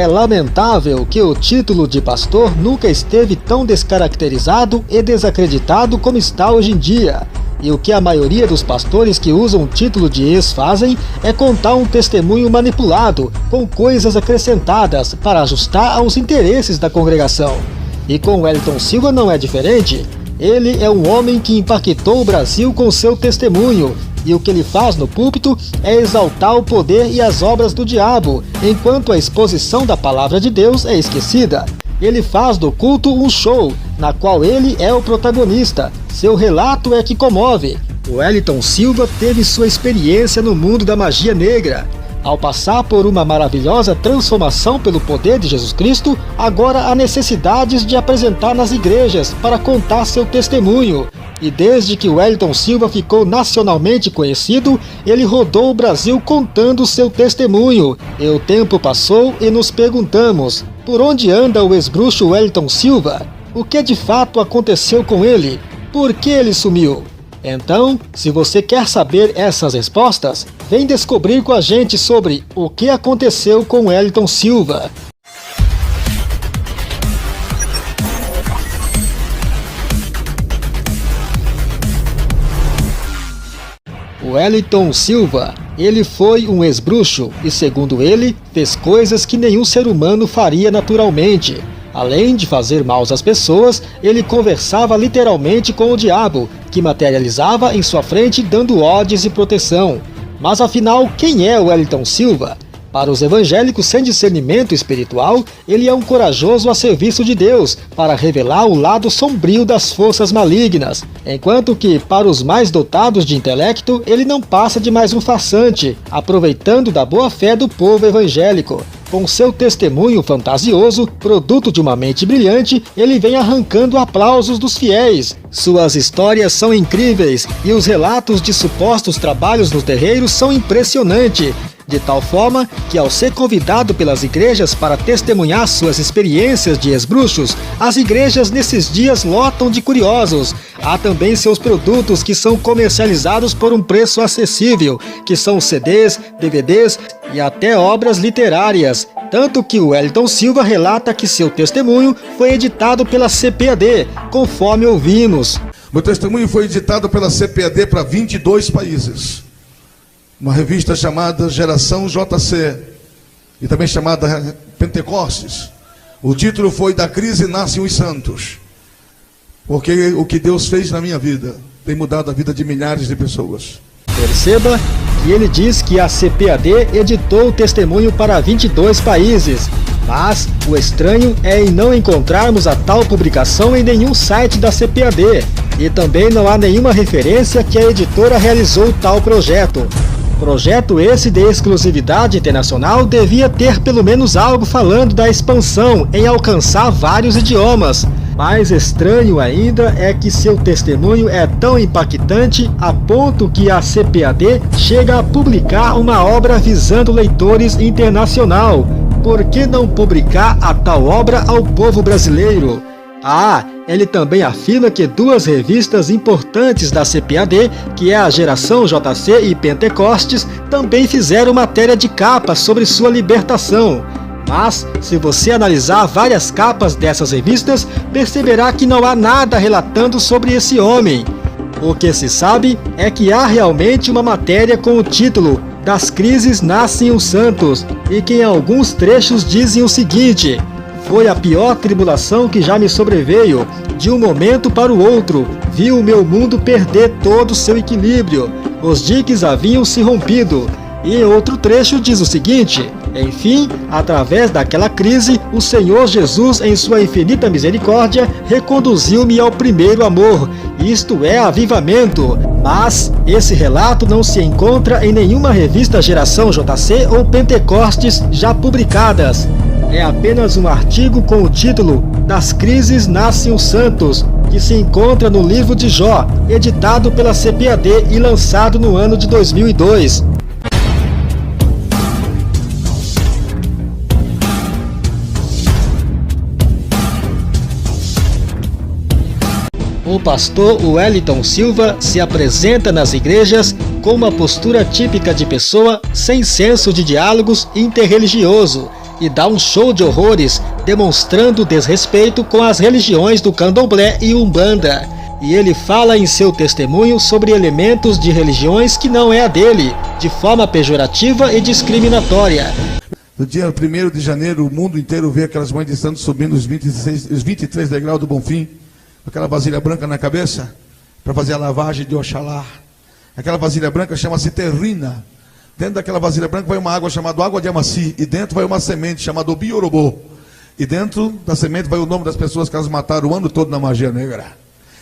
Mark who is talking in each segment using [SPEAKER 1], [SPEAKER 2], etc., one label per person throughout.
[SPEAKER 1] É lamentável que o título de pastor nunca esteve tão descaracterizado e desacreditado como está hoje em dia. E o que a maioria dos pastores que usam o título de ex fazem é contar um testemunho manipulado, com coisas acrescentadas para ajustar aos interesses da congregação. E com Wellington Silva não é diferente. Ele é um homem que impactou o Brasil com seu testemunho, e o que ele faz no púlpito é exaltar o poder e as obras do diabo, enquanto a exposição da palavra de Deus é esquecida. Ele faz do culto um show, na qual ele é o protagonista. Seu relato é que comove. Wellington Silva teve sua experiência no mundo da magia negra. Ao passar por uma maravilhosa transformação pelo poder de Jesus Cristo, agora há necessidades de apresentar nas igrejas para contar seu testemunho. E desde que Wellington Silva ficou nacionalmente conhecido, ele rodou o Brasil contando seu testemunho. E o tempo passou e nos perguntamos: por onde anda o ex-bruxo Wellington Silva? O que de fato aconteceu com ele? Por que ele sumiu? Então, se você quer saber essas respostas, vem descobrir com a gente sobre o que aconteceu com Wellington Silva. Wellington Silva, ele foi um ex-bruxo e, segundo ele, fez coisas que nenhum ser humano faria naturalmente. Além de fazer mal às pessoas, ele conversava literalmente com o diabo, que materializava em sua frente dando ordens e proteção. Mas afinal, quem é Wellington Silva? Para os evangélicos sem discernimento espiritual, ele é um corajoso a serviço de Deus, para revelar o lado sombrio das forças malignas, enquanto que, para os mais dotados de intelecto, ele não passa de mais um farsante, aproveitando da boa-fé do povo evangélico. Com seu testemunho fantasioso, produto de uma mente brilhante, ele vem arrancando aplausos dos fiéis. Suas histórias são incríveis e os relatos de supostos trabalhos nos terreiros são impressionantes. De tal forma que, ao ser convidado pelas igrejas para testemunhar suas experiências de ex-bruxos, as igrejas nesses dias lotam de curiosos. Há também seus produtos que são comercializados por um preço acessível, que são CDs, DVDs e até obras literárias. Tanto que o Wellington Silva relata que seu testemunho foi editado pela CPAD, conforme ouvimos.
[SPEAKER 2] Meu testemunho foi editado pela CPAD para 22 países. Uma revista chamada Geração JC e também chamada Pentecostes. O título foi Da Crise Nascem os Santos, porque o que Deus fez na minha vida tem mudado a vida de milhares de pessoas.
[SPEAKER 1] Perceba que ele diz que a CPAD editou o testemunho para 22 países, mas o estranho é em não encontrarmos a tal publicação em nenhum site da CPAD, e também não há nenhuma referência que a editora realizou tal projeto. Projeto esse de exclusividade internacional devia ter pelo menos algo falando da expansão em alcançar vários idiomas. Mais estranho ainda é que seu testemunho é tão impactante a ponto que a CPAD chega a publicar uma obra visando leitores internacional. Por que não publicar a tal obra ao povo brasileiro? Ele também afirma que duas revistas importantes da CPAD, que é a Geração JC e Pentecostes, também fizeram matéria de capa sobre sua libertação. Mas, se você analisar várias capas dessas revistas, perceberá que não há nada relatando sobre esse homem. O que se sabe é que há realmente uma matéria com o título Das Crises Nascem os Santos, e que em alguns trechos dizem o seguinte: foi a pior tribulação que já me sobreveio. De um momento para o outro, vi o meu mundo perder todo o seu equilíbrio. Os diques haviam se rompido. E em outro trecho diz o seguinte: enfim, através daquela crise, o Senhor Jesus, em sua infinita misericórdia, reconduziu-me ao primeiro amor, isto é, avivamento. Mas esse relato não se encontra em nenhuma revista Geração JC ou Pentecostes já publicadas. É apenas um artigo com o título Das Crises Nascem os Santos, que se encontra no livro de Jó, editado pela CPAD e lançado no ano de 2002. O pastor Wellington Silva se apresenta nas igrejas com uma postura típica de pessoa sem senso de diálogos interreligioso e dá um show de horrores, demonstrando desrespeito com as religiões do Candomblé e Umbanda. E ele fala em seu testemunho sobre elementos de religiões que não é a dele, de forma pejorativa e discriminatória.
[SPEAKER 2] No dia 1º de janeiro, o mundo inteiro vê aquelas mães de santos subindo os 23 degraus do Bonfim, com aquela vasilha branca na cabeça, para fazer a lavagem de Oxalá. Aquela vasilha branca chama-se terrina. Dentro daquela vasilha branca vai uma água chamada água de Amaci, e dentro vai uma semente chamada Obiorobô. E dentro da semente vai o nome das pessoas que elas mataram o ano todo na magia negra.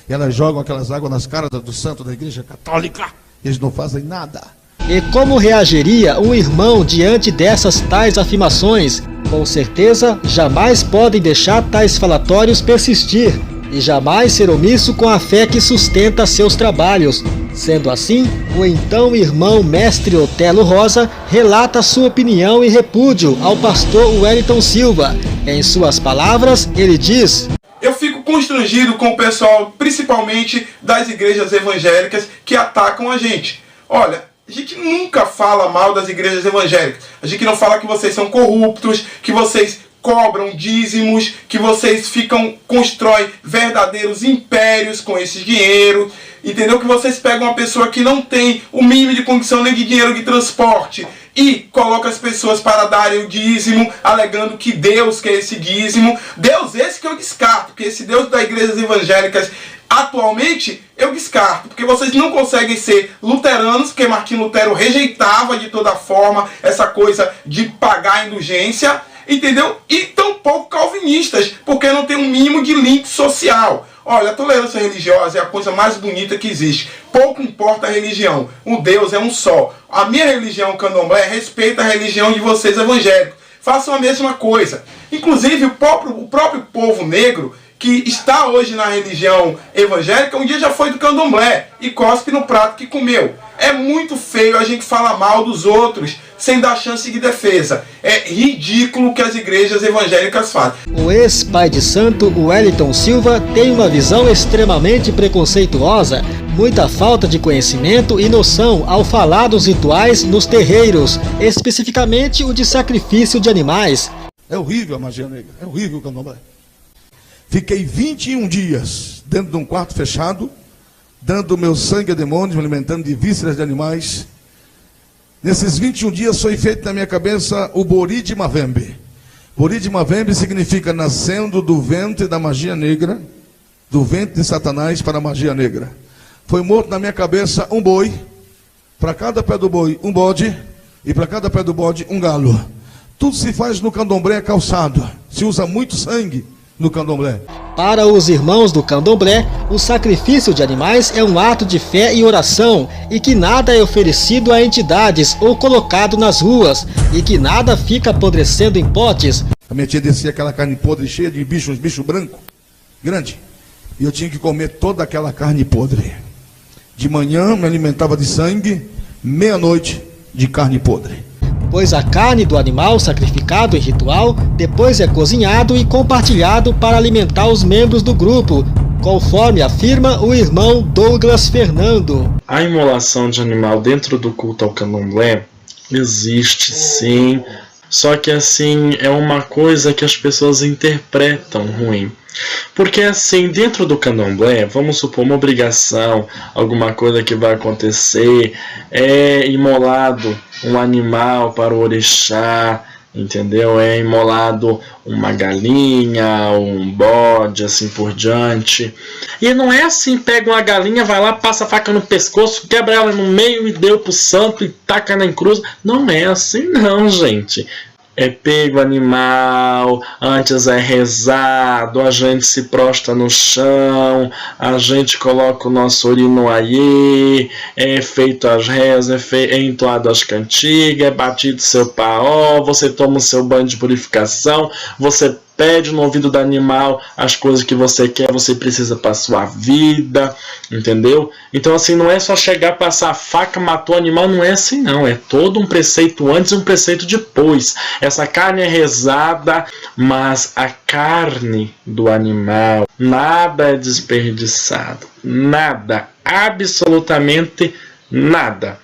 [SPEAKER 2] E elas jogam aquelas águas nas caras do santo da igreja católica, e eles não fazem nada.
[SPEAKER 1] E como reagiria um irmão diante dessas tais afirmações? Com certeza, jamais podem deixar tais falatórios persistir, e jamais ser omisso com a fé que sustenta seus trabalhos. Sendo assim, o então irmão mestre Otelo Rosa relata sua opinião e repúdio ao pastor Wellington Silva. Em suas palavras, ele diz:
[SPEAKER 3] eu fico constrangido com o pessoal, principalmente das igrejas evangélicas, que atacam a gente. Olha, a gente nunca fala mal das igrejas evangélicas. A gente não fala que vocês são corruptos, que vocês cobram dízimos, que vocês constroem verdadeiros impérios com esse dinheiro, entendeu? Que vocês pegam uma pessoa que não tem o mínimo de condição nem de dinheiro de transporte e coloca as pessoas para darem o dízimo, alegando que Deus quer esse dízimo. Deus esse que eu descarto, porque esse Deus das igrejas evangélicas atualmente eu descarto, porque vocês não conseguem ser luteranos, porque Martinho Lutero rejeitava de toda forma essa coisa de pagar indulgência, entendeu? E tampouco calvinistas, porque não tem um mínimo de link social. Olha, a tolerância religiosa é a coisa mais bonita que existe. Pouco importa a religião, o Deus é um só. A minha religião, Candomblé, respeita a religião de vocês evangélicos. Façam a mesma coisa. Inclusive, o próprio povo negro, que está hoje na religião evangélica, um dia já foi do Candomblé e cospe no prato que comeu. É muito feio a gente falar mal dos outros sem dar chance de defesa. É ridículo o que as igrejas evangélicas fazem.
[SPEAKER 1] O ex-pai de santo Wellington Silva tem uma visão extremamente preconceituosa, muita falta de conhecimento e noção ao falar dos rituais nos terreiros, especificamente o de sacrifício de animais.
[SPEAKER 2] É horrível a magia negra, é horrível o Candomblé. Fiquei 21 dias dentro de um quarto fechado, dando meu sangue a demônios, me alimentando de vísceras de animais. Nesses 21 dias foi feito na minha cabeça o Bori de Mavembe. Bori de Mavembe significa nascendo do ventre da magia negra, do ventre de Satanás para a magia negra. Foi morto na minha cabeça um boi, para cada pé do boi um bode, e para cada pé do bode um galo. Tudo se faz no Candomblé calçado, se usa muito sangue no Candomblé.
[SPEAKER 1] Para os irmãos do Candomblé, o sacrifício de animais é um ato de fé e oração, e que nada é oferecido a entidades ou colocado nas ruas, e que nada fica apodrecendo em potes.
[SPEAKER 2] A minha tia descia aquela carne podre cheia de bichos, uns bichos brancos, grande, e eu tinha que comer toda aquela carne podre. De manhã me alimentava de sangue, meia-noite de carne podre.
[SPEAKER 1] Pois a carne do animal sacrificado em ritual depois é cozinhado e compartilhado para alimentar os membros do grupo, conforme afirma o irmão Douglas Fernando.
[SPEAKER 4] A imolação de animal dentro do culto ao Candomblé existe sim, só que assim é uma coisa que as pessoas interpretam ruim. Porque assim, dentro do Candomblé, vamos supor uma obrigação, alguma coisa que vai acontecer, é imolado um animal para o orixá, entendeu? É imolado uma galinha, um bode, assim por diante. E não é assim, pega uma galinha, vai lá, passa a faca no pescoço, quebra ela no meio e deu pro santo e taca na cruz. Não é assim não, gente. É pego o animal, antes é rezado, a gente se prostra no chão, a gente coloca o nosso urino aí, é feito as rezas, é entoado as cantigas, é batido seu paó, você toma o seu banho de purificação, você pede no ouvido do animal as coisas que você quer, você precisa para a sua vida, entendeu? Então assim, não é só chegar, passar a faca, matou o animal, não é assim não, é todo um preceito antes e um preceito depois. Essa carne é rezada, mas a carne do animal, nada é desperdiçado, nada, absolutamente nada.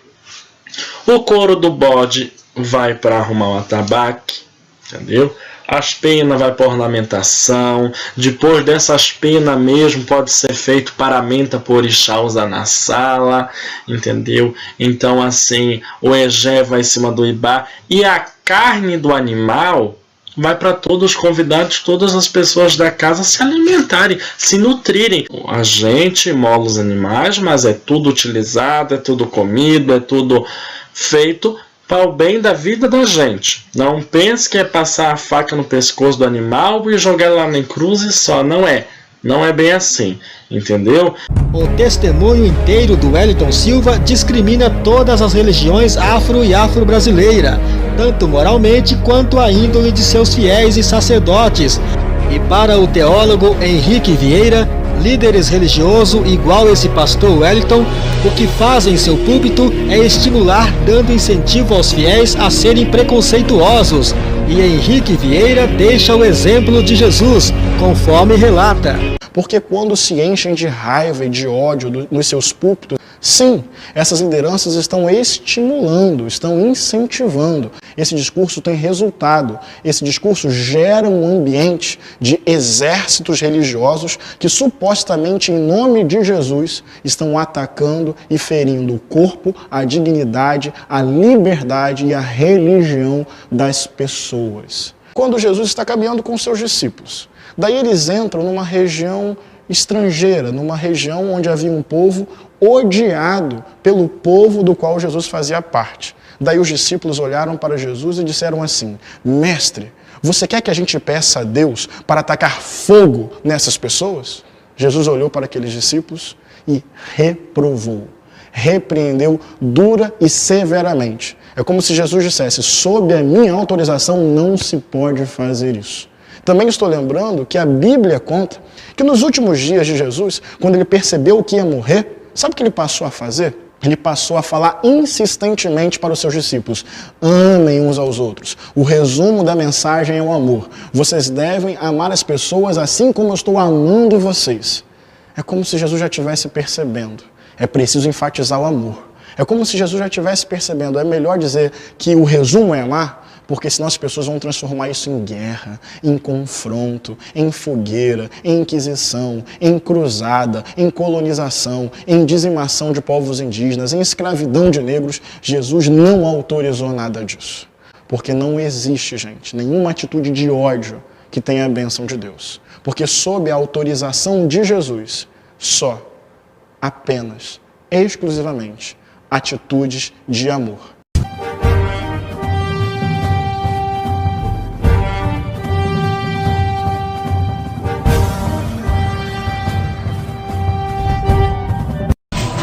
[SPEAKER 4] O couro do bode vai para arrumar o atabaque, entendeu? As penas vai para ornamentação, depois dessas penas mesmo pode ser feito paramenta por orixá usar na sala, entendeu? Então assim, o egé vai em cima do ibá e a carne do animal vai para todos os convidados, todas as pessoas da casa se alimentarem, se nutrirem. A gente mola os animais, mas é tudo utilizado, é tudo comido, é tudo feito para o bem da vida da gente. Não pense que é passar a faca no pescoço do animal e jogar lá na cruz e só. Não é. Não é bem assim, entendeu?
[SPEAKER 1] O testemunho inteiro do Wellington Silva discrimina todas as religiões afro e afro-brasileira, tanto moralmente quanto a índole de seus fiéis e sacerdotes. E para o teólogo Henrique Vieira, líderes religiosos igual esse pastor Wellington, o que fazem em seu púlpito é estimular, dando incentivo aos fiéis a serem preconceituosos. E Henrique Vieira deixa o exemplo de Jesus, conforme relata.
[SPEAKER 5] Porque quando se enchem de raiva e de ódio nos seus púlpitos, sim, essas lideranças estão estimulando, estão incentivando. Esse discurso tem resultado. Esse discurso gera um ambiente de exércitos religiosos que supostamente, em nome de Jesus, estão atacando e ferindo o corpo, a dignidade, a liberdade e a religião das pessoas. Quando Jesus está caminhando com seus discípulos, daí eles entram numa região estrangeira, numa região onde havia um povo odiado pelo povo do qual Jesus fazia parte. Daí os discípulos olharam para Jesus e disseram assim: Mestre, você quer que a gente peça a Deus para atacar fogo nessas pessoas? Jesus olhou para aqueles discípulos e reprovou, repreendeu dura e severamente. É como se Jesus dissesse: sob a minha autorização não se pode fazer isso. Também estou lembrando que a Bíblia conta que nos últimos dias de Jesus, quando ele percebeu que ia morrer, sabe o que ele passou a fazer? Ele passou a falar insistentemente para os seus discípulos: amem uns aos outros. O resumo da mensagem é o amor. Vocês devem amar as pessoas assim como eu estou amando vocês. É como se Jesus já estivesse percebendo. É preciso enfatizar o amor. É como se Jesus já estivesse percebendo. É melhor dizer que o resumo é amar, porque senão as pessoas vão transformar isso em guerra, em confronto, em fogueira, em inquisição, em cruzada, em colonização, em dizimação de povos indígenas, em escravidão de negros. Jesus não autorizou nada disso. Porque não existe, gente, nenhuma atitude de ódio que tenha a bênção de Deus. Porque sob a autorização de Jesus, só, apenas, exclusivamente, atitudes de amor.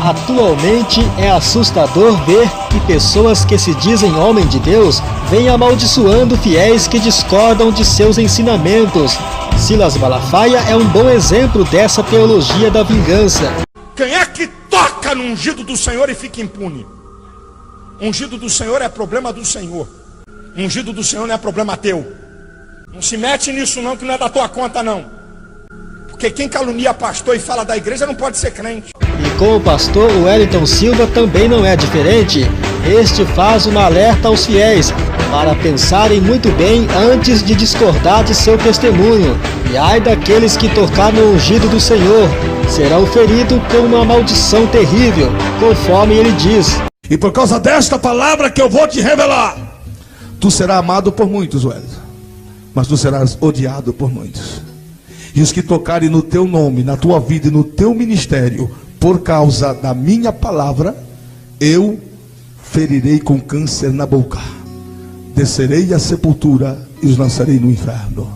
[SPEAKER 1] Atualmente é assustador ver que pessoas que se dizem homem de Deus vêm amaldiçoando fiéis que discordam de seus ensinamentos. Silas Malafaia é um bom exemplo dessa teologia da vingança.
[SPEAKER 6] Quem é que toca no ungido do Senhor e fica impune? Ungido do Senhor é problema do Senhor. Ungido do Senhor não é problema teu. Não se mete nisso não, que não é da tua conta não. Porque quem calunia pastor e fala da igreja não pode ser crente.
[SPEAKER 1] E com o pastor Wellington Silva também não é diferente. Este faz uma alerta aos fiéis para pensarem muito bem antes de discordar de seu testemunho. E ai daqueles que tocar no ungido do Senhor, serão feridos com uma maldição terrível, conforme ele diz.
[SPEAKER 2] E por causa desta palavra que eu vou te revelar, tu serás amado por muitos, Wellington, mas tu serás odiado por muitos. E os que tocarem no teu nome, na tua vida e no teu ministério, por causa da minha palavra, eu ferirei com câncer na boca, descerei à sepultura e os lançarei no inferno.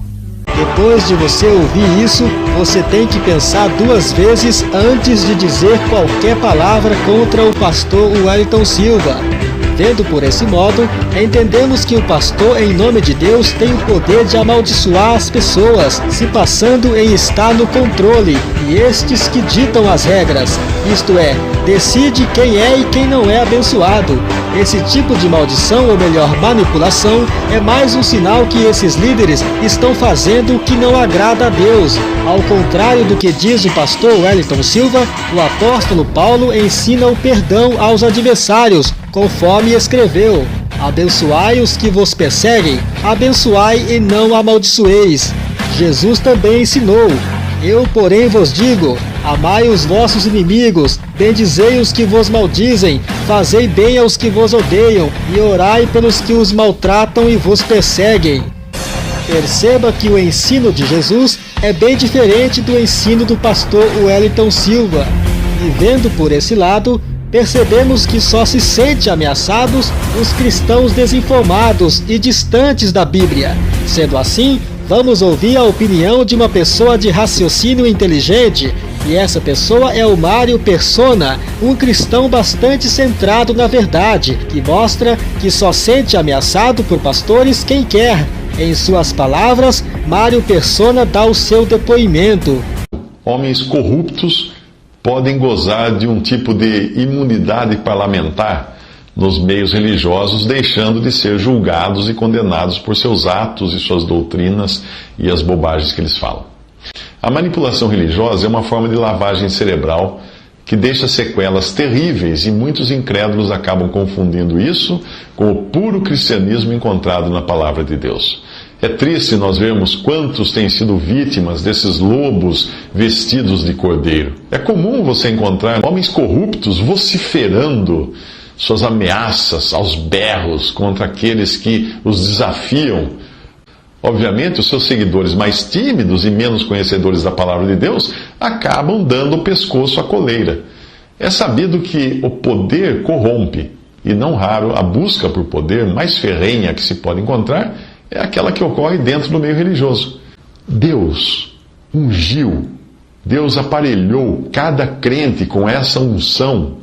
[SPEAKER 1] Depois de você ouvir isso, você tem que pensar duas vezes antes de dizer qualquer palavra contra o pastor Wellington Silva. Vendo por esse modo, entendemos que o pastor, em nome de Deus, tem o poder de amaldiçoar as pessoas, se passando em estar no controle, e estes que ditam as regras, isto é, decide quem é e quem não é abençoado. Esse tipo de maldição, ou melhor, manipulação, é mais um sinal que esses líderes estão fazendo o que não agrada a Deus. Ao contrário do que diz o pastor Wellington Silva, o apóstolo Paulo ensina o perdão aos adversários, conforme escreveu. Abençoai os que vos perseguem, abençoai e não amaldiçoeis. Jesus também ensinou: eu, porém, vos digo, amai os vossos inimigos, bendizei os que vos maldizem, fazei bem aos que vos odeiam, e orai pelos que os maltratam e vos perseguem. Perceba que o ensino de Jesus é bem diferente do ensino do pastor Wellington Silva. E vendo por esse lado, percebemos que só se sente ameaçados os cristãos desinformados e distantes da Bíblia. Sendo assim, vamos ouvir a opinião de uma pessoa de raciocínio inteligente, e essa pessoa é o Mário Persona, um cristão bastante centrado na verdade, que mostra que só sente ameaçado por pastores quem quer. Em suas palavras, Mário Persona dá o seu depoimento.
[SPEAKER 7] Homens corruptos podem gozar de um tipo de imunidade parlamentar nos meios religiosos, deixando de ser julgados e condenados por seus atos e suas doutrinas e as bobagens que eles falam. A manipulação religiosa é uma forma de lavagem cerebral que deixa sequelas terríveis, e muitos incrédulos acabam confundindo isso com o puro cristianismo encontrado na palavra de Deus. É triste nós vermos quantos têm sido vítimas desses lobos vestidos de cordeiro. É comum você encontrar homens corruptos vociferando suas ameaças aos berros contra aqueles que os desafiam. Obviamente, os seus seguidores mais tímidos e menos conhecedores da palavra de Deus acabam dando o pescoço à coleira. É sabido que o poder corrompe, e não raro a busca por poder mais ferrenha que se pode encontrar é aquela que ocorre dentro do meio religioso. Deus ungiu, Deus aparelhou cada crente com essa unção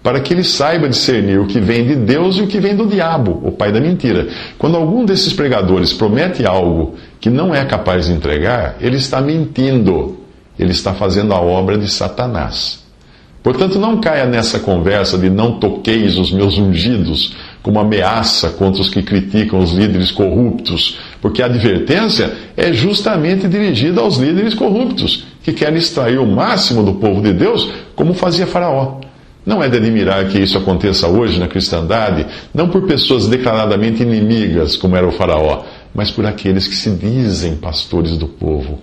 [SPEAKER 7] para que ele saiba discernir o que vem de Deus e o que vem do diabo, o pai da mentira. Quando algum desses pregadores promete algo que não é capaz de entregar, ele está mentindo, ele está fazendo a obra de Satanás. Portanto, não caia nessa conversa de não toqueis os meus ungidos como ameaça contra os que criticam os líderes corruptos, porque a advertência é justamente dirigida aos líderes corruptos, que querem extrair o máximo do povo de Deus, como fazia Faraó. Não é de admirar que isso aconteça hoje na cristandade, não por pessoas declaradamente inimigas, como era o Faraó, mas por aqueles que se dizem pastores do povo.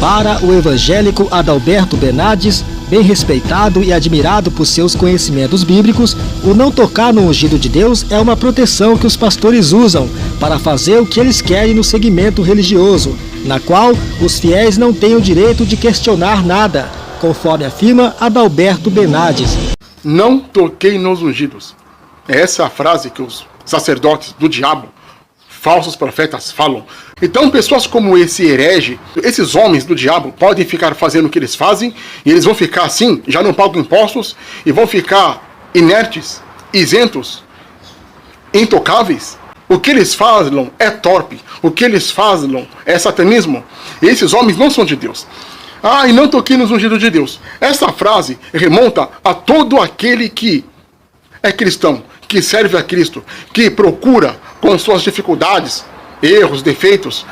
[SPEAKER 1] Para o evangélico Adalberto Bernardes, bem respeitado e admirado por seus conhecimentos bíblicos, o não tocar no ungido de Deus é uma proteção que os pastores usam para fazer o que eles querem no segmento religioso, na qual os fiéis não têm o direito de questionar nada, conforme afirma Adalberto Bernardes.
[SPEAKER 8] Não toquei nos ungidos. Essa é a frase que os sacerdotes do diabo, falsos profetas, falam. Então pessoas como esse herege, esses homens do diabo, podem ficar fazendo o que eles fazem, e eles vão ficar assim, já não pagam impostos, e vão ficar inertes, isentos, intocáveis. O que eles falam é torpe, o que eles falam é satanismo. Esses homens não são de Deus. E não toquei nos ungidos de Deus. Essa frase remonta a todo aquele que é cristão, que serve a Cristo, que procura, com suas dificuldades, erros, defeitos,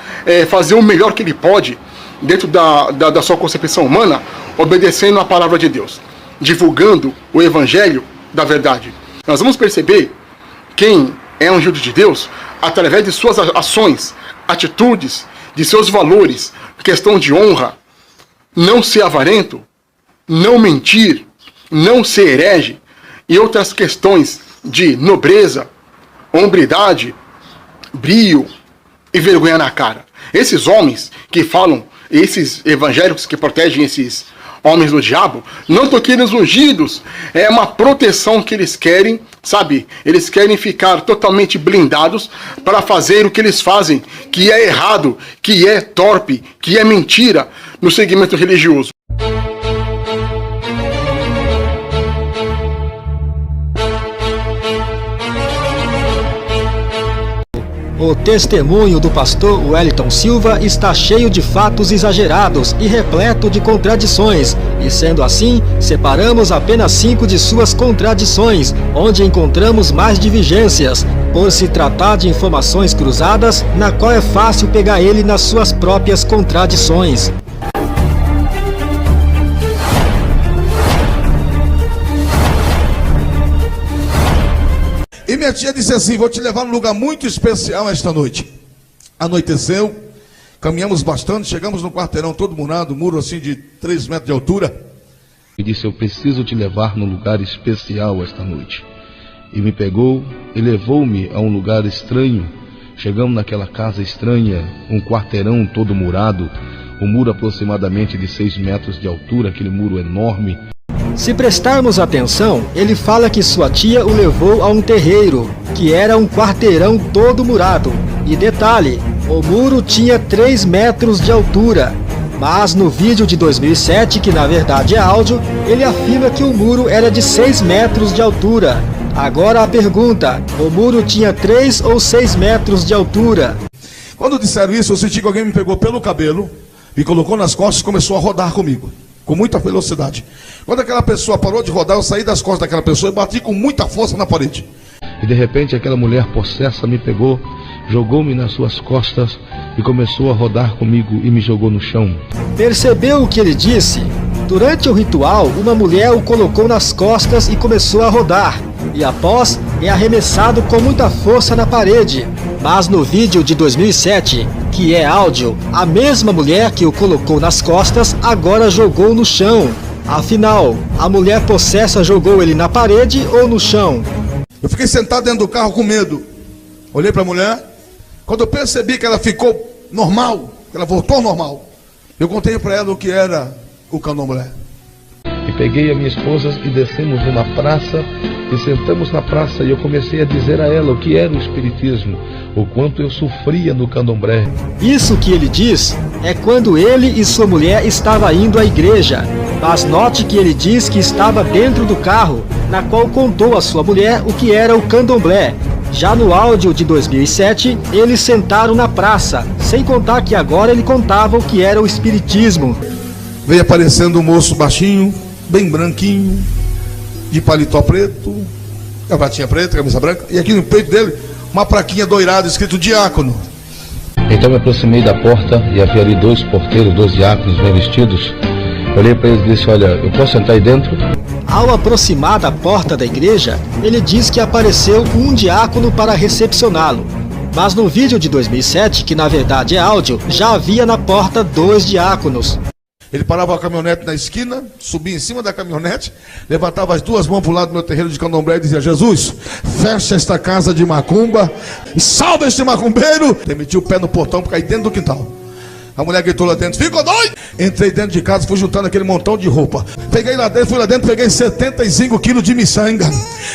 [SPEAKER 8] fazer o melhor que ele pode, dentro da sua concepção humana, obedecendo a palavra de Deus, divulgando o evangelho da verdade. Nós vamos perceber quem é ungido de Deus através de suas ações, atitudes, de seus valores, questão de honra, não ser avarento, não mentir, não ser herege, e outras questões de nobreza, hombridade, brio e vergonha na cara. Esses homens que falam, esses evangélicos que protegem esses homens do diabo, não toquem nos ungidos, é uma proteção que eles querem, sabe? Eles querem ficar totalmente blindados para fazer o que eles fazem, que é errado, que é torpe, que é mentira no segmento religioso.
[SPEAKER 1] O testemunho do pastor Wellington Silva está cheio de fatos exagerados e repleto de contradições, e sendo assim, separamos apenas 5 de suas contradições, onde encontramos mais divergências, por se tratar de informações cruzadas, na qual é fácil pegar ele nas suas próprias contradições.
[SPEAKER 2] E minha tia disse assim: vou te levar num lugar muito especial esta noite. Anoiteceu, caminhamos bastante, chegamos no quarteirão todo murado, muro assim de 3 metros de altura.
[SPEAKER 9] E disse: eu preciso te levar num lugar especial esta noite. E me pegou e levou-me a um lugar estranho. Chegamos naquela casa estranha, um quarteirão todo murado, um muro aproximadamente de 6 metros de altura, aquele muro enorme.
[SPEAKER 1] Se prestarmos atenção, ele fala que sua tia o levou a um terreiro, que era um quarteirão todo murado. E detalhe, o muro tinha 3 metros de altura. Mas no vídeo de 2007, que na verdade é áudio, ele afirma que o muro era de 6 metros de altura. Agora a pergunta, o muro tinha 3 ou 6 metros de altura?
[SPEAKER 2] Quando disseram isso, eu senti que alguém me pegou pelo cabelo, me colocou nas costas e começou a rodar comigo, com muita velocidade. Quando aquela pessoa parou de rodar, eu saí das costas daquela pessoa e bati com muita força na parede.
[SPEAKER 9] E de repente aquela mulher possessa me pegou, jogou-me nas suas costas e começou a rodar comigo e me jogou no chão.
[SPEAKER 1] Percebeu o que ele disse? Durante o ritual, uma mulher o colocou nas costas e começou a rodar. E após, é arremessado com muita força na parede. Mas no vídeo de 2007, que é áudio, a mesma mulher que o colocou nas costas agora jogou no chão. Afinal, a mulher possessa jogou ele na parede ou no chão?
[SPEAKER 2] Eu fiquei sentado dentro do carro com medo. Olhei para a mulher. Quando eu percebi que ela ficou normal, que ela voltou ao normal, eu contei para ela o que era o candomblé.
[SPEAKER 9] E peguei a minha esposa e descemos numa praça e sentamos na praça e eu comecei a dizer a ela o que era o espiritismo, o quanto eu sofria no candomblé.
[SPEAKER 1] Isso que ele diz é quando ele e sua mulher estavam indo à igreja. Mas note que ele diz que estava dentro do carro, na qual contou a sua mulher o que era o candomblé. Já no áudio de 2007, eles sentaram na praça, sem contar que agora ele contava o que era o espiritismo.
[SPEAKER 2] Veio aparecendo um moço baixinho, bem branquinho, de paletó preto, gravatinha preta, camisa branca, e aqui no peito dele, uma plaquinha doirada escrito diácono.
[SPEAKER 9] Então me aproximei da porta e havia ali 2 porteiros, 2 diáconos bem vestidos. Olhei para eles e disse: olha, eu posso entrar aí dentro?
[SPEAKER 1] Ao aproximar da porta da igreja, ele diz que apareceu um diácono para recepcioná-lo. Mas no vídeo de 2007, que na verdade é áudio, já havia na porta 2 diáconos.
[SPEAKER 2] Ele parava a caminhonete na esquina, subia em cima da caminhonete, levantava as 2 mãos para o lado do meu terreiro de candomblé e dizia: Jesus, fecha esta casa de macumba e salva este macumbeiro. Ele metia o pé no portão para cair dentro do quintal. A mulher gritou lá dentro: ficou doido? Entrei dentro de casa, fui juntando aquele montão de roupa. Peguei lá dentro, fui lá dentro, peguei 75 quilos de miçanga.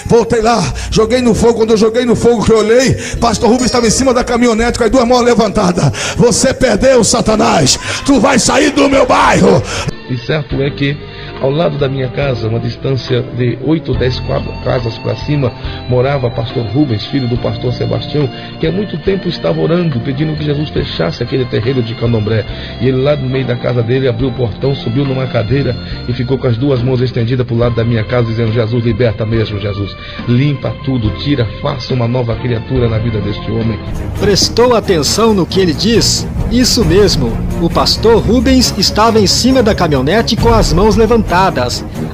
[SPEAKER 2] Voltei lá, joguei no fogo. Quando eu joguei no fogo, que eu olhei, pastor Rubens estava em cima da caminhonete com as 2 mãos levantadas. Você perdeu, Satanás. Tu vai sair do meu bairro.
[SPEAKER 9] E certo é que ao lado da minha casa, uma distância de 8 ou 10 casas para cima, morava pastor Rubens, filho do pastor Sebastião, que há muito tempo estava orando, pedindo que Jesus fechasse aquele terreiro de candomblé. E ele lá no meio da casa dele abriu o portão, subiu numa cadeira e ficou com as 2 mãos estendidas para o lado da minha casa, dizendo: Jesus, liberta mesmo, Jesus. Limpa tudo, tira, faça uma nova criatura na vida deste homem.
[SPEAKER 1] Prestou atenção no que ele diz? Isso mesmo, o pastor Rubens estava em cima da caminhonete com as mãos levantadas.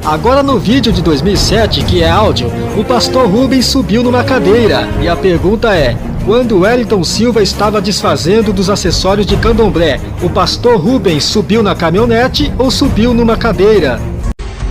[SPEAKER 1] Agora no vídeo de 2007, que é áudio, o pastor Rubens subiu numa cadeira. E a pergunta é: quando Wellington Silva estava desfazendo dos acessórios de candomblé, o pastor Rubens subiu na caminhonete ou subiu numa cadeira?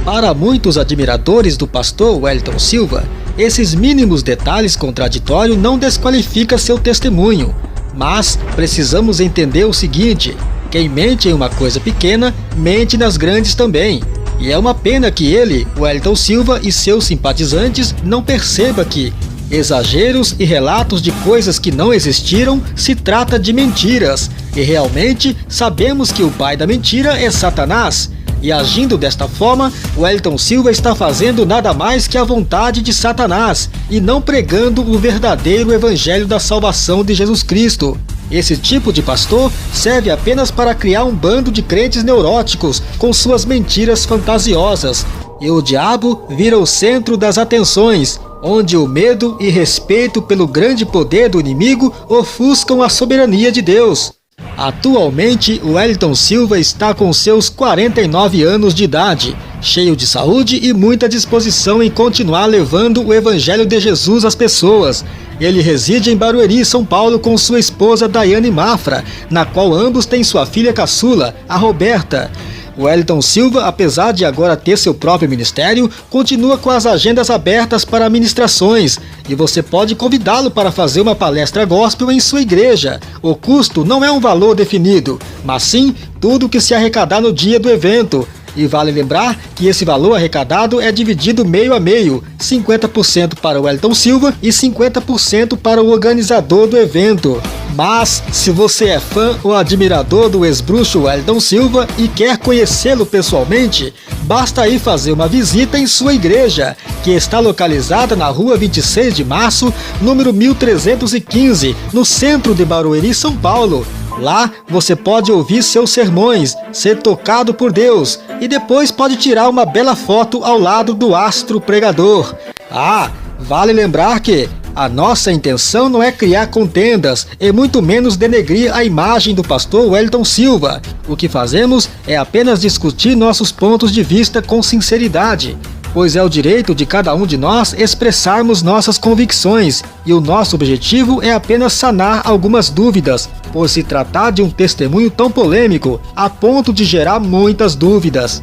[SPEAKER 1] Para muitos admiradores do pastor Wellington Silva, esses mínimos detalhes contraditórios não desqualificam seu testemunho. Mas precisamos entender o seguinte: quem mente em uma coisa pequena, mente nas grandes também. E é uma pena que ele, Wellington Silva e seus simpatizantes não percebam que exageros e relatos de coisas que não existiram se trata de mentiras. E realmente sabemos que o pai da mentira é Satanás. E agindo desta forma, Wellington Silva está fazendo nada mais que a vontade de Satanás e não pregando o verdadeiro evangelho da salvação de Jesus Cristo. Esse tipo de pastor serve apenas para criar um bando de crentes neuróticos com suas mentiras fantasiosas. E o diabo vira o centro das atenções, onde o medo e respeito pelo grande poder do inimigo ofuscam a soberania de Deus. Atualmente, o Wellington Silva está com seus 49 anos de idade, cheio de saúde e muita disposição em continuar levando o Evangelho de Jesus às pessoas. Ele reside em Barueri, São Paulo, com sua esposa Daiane Mafra, na qual ambos têm sua filha caçula, a Roberta. O Wellington Silva, apesar de agora ter seu próprio ministério, continua com as agendas abertas para ministrações e você pode convidá-lo para fazer uma palestra gospel em sua igreja. O custo não é um valor definido, mas sim tudo o que se arrecadar no dia do evento. E vale lembrar que esse valor arrecadado é dividido meio a meio, 50% para o Wellington Silva e 50% para o organizador do evento. Mas, se você é fã ou admirador do ex-bruxo Wellington Silva e quer conhecê-lo pessoalmente, basta ir fazer uma visita em sua igreja, que está localizada na rua 26 de março, número 1315, no centro de Barueri, São Paulo. Lá você pode ouvir seus sermões, ser tocado por Deus e depois pode tirar uma bela foto ao lado do astro pregador. Ah, vale lembrar que a nossa intenção não é criar contendas e muito menos denegrir a imagem do pastor Wellington Silva. O que fazemos é apenas discutir nossos pontos de vista com sinceridade, pois é o direito de cada um de nós expressarmos nossas convicções e o nosso objetivo é apenas sanar algumas dúvidas, por se tratar de um testemunho tão polêmico, a ponto de gerar muitas dúvidas.